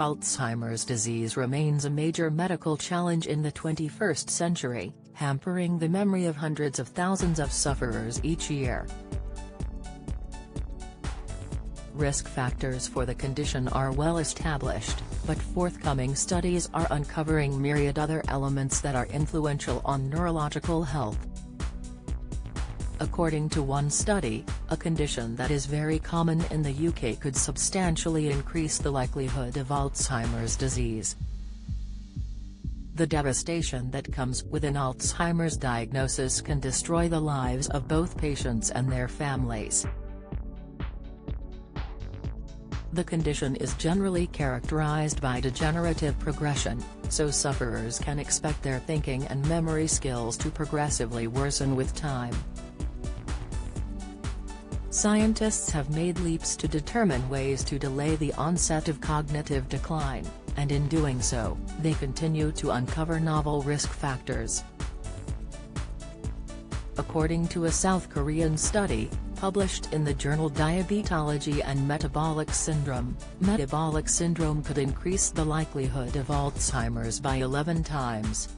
Alzheimer's disease remains a major medical challenge in the 21st century, hampering the memory of hundreds of thousands of sufferers each year. Risk factors for the condition are well established, but forthcoming studies are uncovering myriad other elements that are influential on neurological health. According to one study, a condition that is very common in the UK could substantially increase the likelihood of Alzheimer's disease. The devastation that comes with an Alzheimer's diagnosis can destroy the lives of both patients and their families. The condition is generally characterized by degenerative progression, so sufferers can expect their thinking and memory skills to progressively worsen with time. Scientists have made leaps to determine ways to delay the onset of cognitive decline, and in doing so, they continue to uncover novel risk factors. According to a South Korean study, published in the journal Diabetology and Metabolic Syndrome could increase the likelihood of Alzheimer's by 11 times.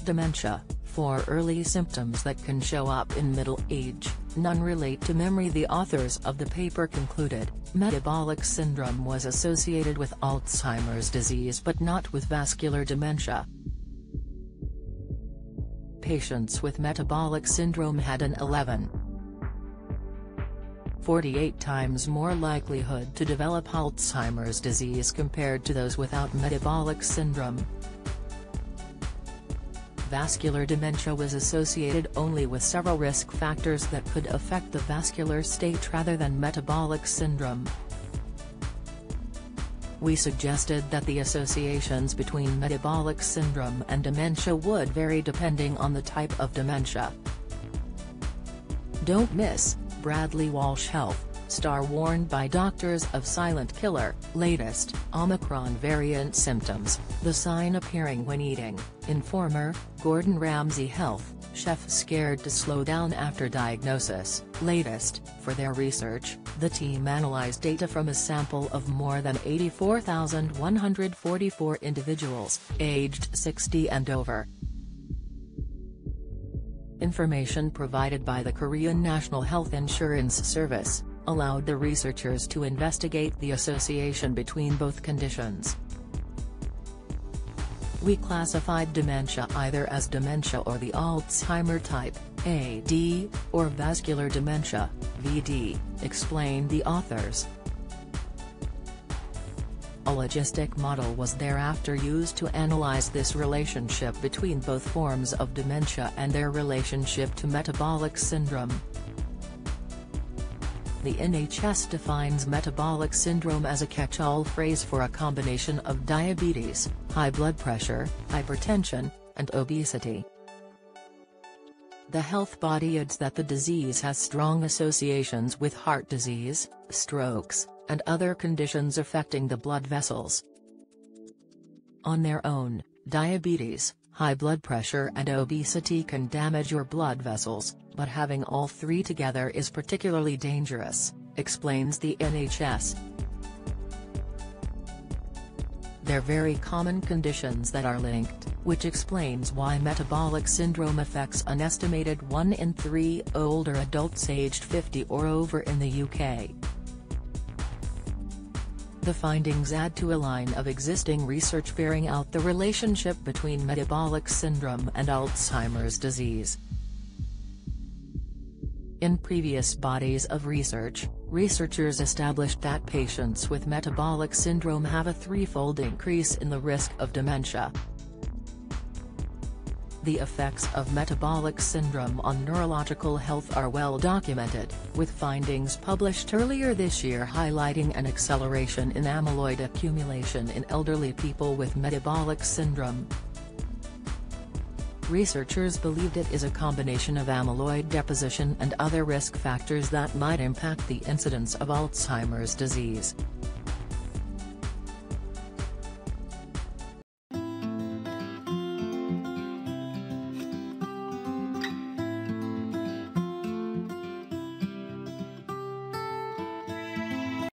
Dementia. 4 early symptoms that can show up in middle age, none relate to memory. The authors of the paper concluded, metabolic syndrome was associated with Alzheimer's disease but not with vascular dementia. Patients with metabolic syndrome had an 48 times more likelihood to develop Alzheimer's disease compared to those without metabolic syndrome. Vascular dementia was associated only with several risk factors that could affect the vascular state rather than metabolic syndrome. We suggested that the associations between metabolic syndrome and dementia would vary depending on the type of dementia. Don't miss, Bradley Walsh Health, star warned by doctors of silent killer, latest, Omicron variant symptoms, the sign appearing when eating, informer, Gordon Ramsay Health, chef scared to slow down after diagnosis, latest, for their research, the team analyzed data from a sample of more than 84,144 individuals, aged 60 and over. Information provided by the Korean National Health Insurance Service allowed the researchers to investigate the association between both conditions. We classified dementia either as dementia or the Alzheimer type, AD, or vascular dementia, VD, explained the authors. A logistic model was thereafter used to analyze this relationship between both forms of dementia and their relationship to metabolic syndrome. The NHS defines metabolic syndrome as a catch-all phrase for a combination of diabetes, high blood pressure, hypertension, and obesity. The health body adds that the disease has strong associations with heart disease, strokes, and other conditions affecting the blood vessels. On their own, diabetes, high blood pressure and obesity can damage your blood vessels, but having all three together is particularly dangerous, explains the NHS. They're very common conditions that are linked, which explains why metabolic syndrome affects an estimated 1 in 3 older adults aged 50 or over in the UK. The findings add to a line of existing research bearing out the relationship between metabolic syndrome and Alzheimer's disease. In previous bodies of research, researchers established that patients with metabolic syndrome have a threefold increase in the risk of dementia. The effects of metabolic syndrome on neurological health are well documented, with findings published earlier this year highlighting an acceleration in amyloid accumulation in elderly people with metabolic syndrome. Researchers believed it is a combination of amyloid deposition and other risk factors that might impact the incidence of Alzheimer's disease.